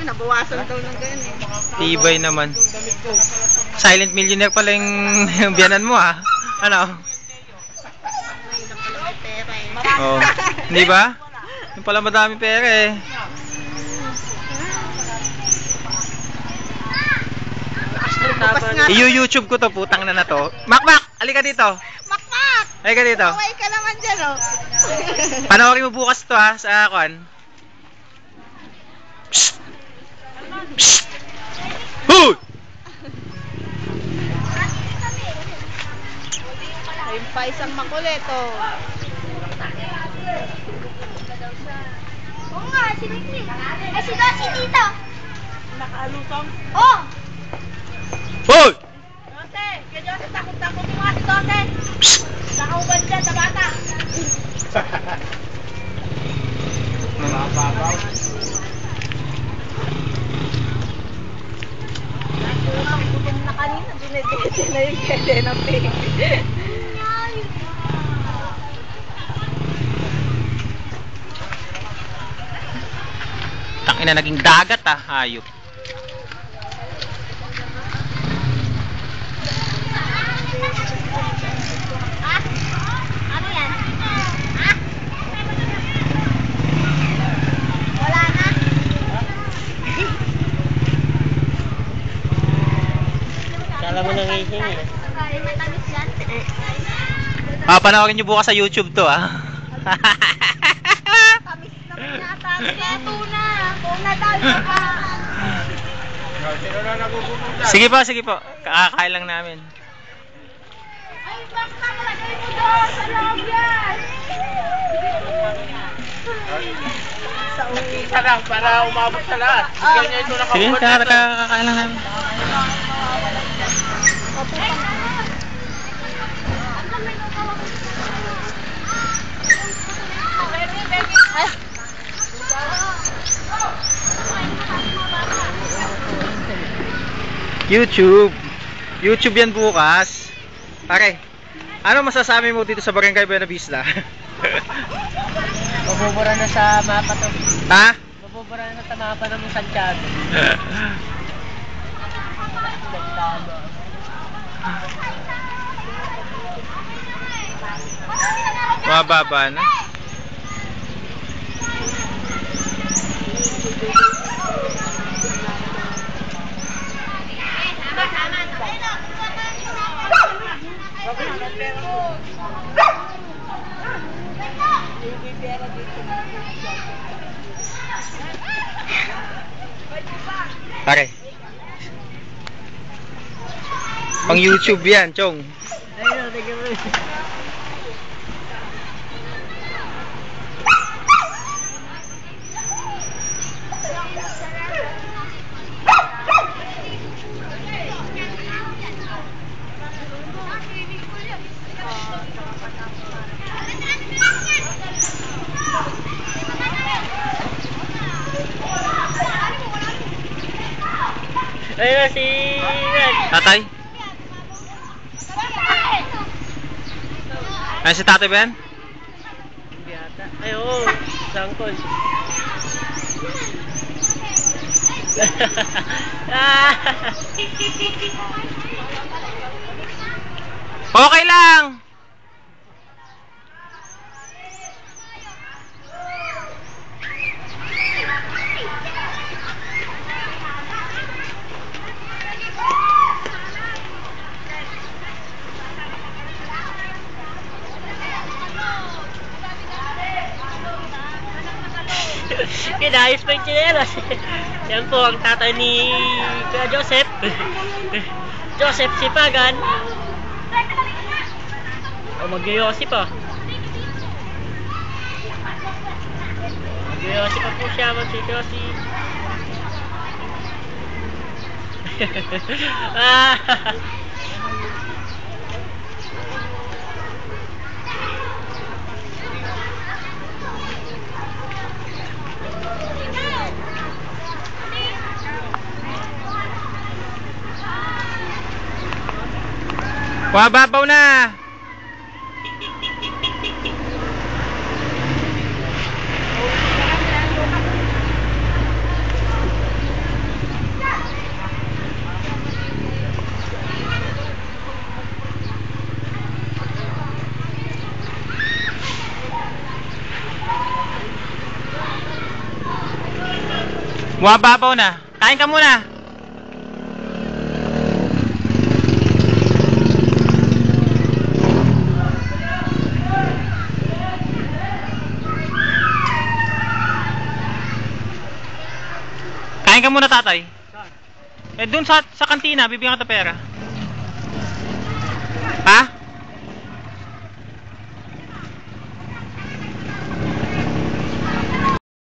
nabawasan daw ng ganyan eh. Tibay naman. Silent millionaire pala yung biyanan mo ah. Ano? Mahirap pala may pera eh. Oh, hindi ba? Yung pala madami pera eh. I-YouTube ko to, putang na to. Makmak! Halika dito. Makmak! Halika dito. Kaway ka naman dyan oh. Panoorin mo bukas to ha, sa akuan. Psst! Psst! Hoy! Ayun pa isang makulit oh. Oo nga, si Vicky. Ay, si Dossi dito. Nakaalusong? Oh! Hoy! Dose! Kaya Dose, takot-takot mo nga si Dose. Psst! Nakaubad dyan sa bata. Ang gutom na kanina, dinedete na yung kede ng pig. Tangina, naging dagat ah, hayop. Ah? Ano yan? Ah? Wala na? Kala mo nang ihingi eh. Ay, matamis yan. Ah, panoorin nyo bukas sa YouTube to ah. Tamis naman yata. Sige, tuna. Tuna daw yun pa. Sige po, sige po. Kakakain lang namin. Ay, basta malagay mo doon sa loob yan. Sa isa lang para umabot sa lahat. Bigyan niya ito na Sige, kakakain lang namin. Ay. YouTube. YouTube yan bukas. Pare, ano masasabi mo dito sa Barangay Buenavista? Mabubura na sa mapa to. Ha? Mabubura na sa mapa ng Santiago. Mababa na. Pare. Pang YouTube yan, Chong. Ayun, tignan mo. Ayun na si Tatay? Ay, si Tatay Ben? Hindi ata. Ay, oo. Sangkol. Okay lang. Kinayos pa yung chinelas. Yan po ang tatay ni Kuya Joseph. Joseph Sipagan. O, mag-yosi pa. Mag-yosi pa po siya. Mag-yosi. Mababaw na. Bumababaw na. Kain ka muna. Kain ka muna, tatay. Eh, dun sa kantina, bibigyan ka ta pera. Ha?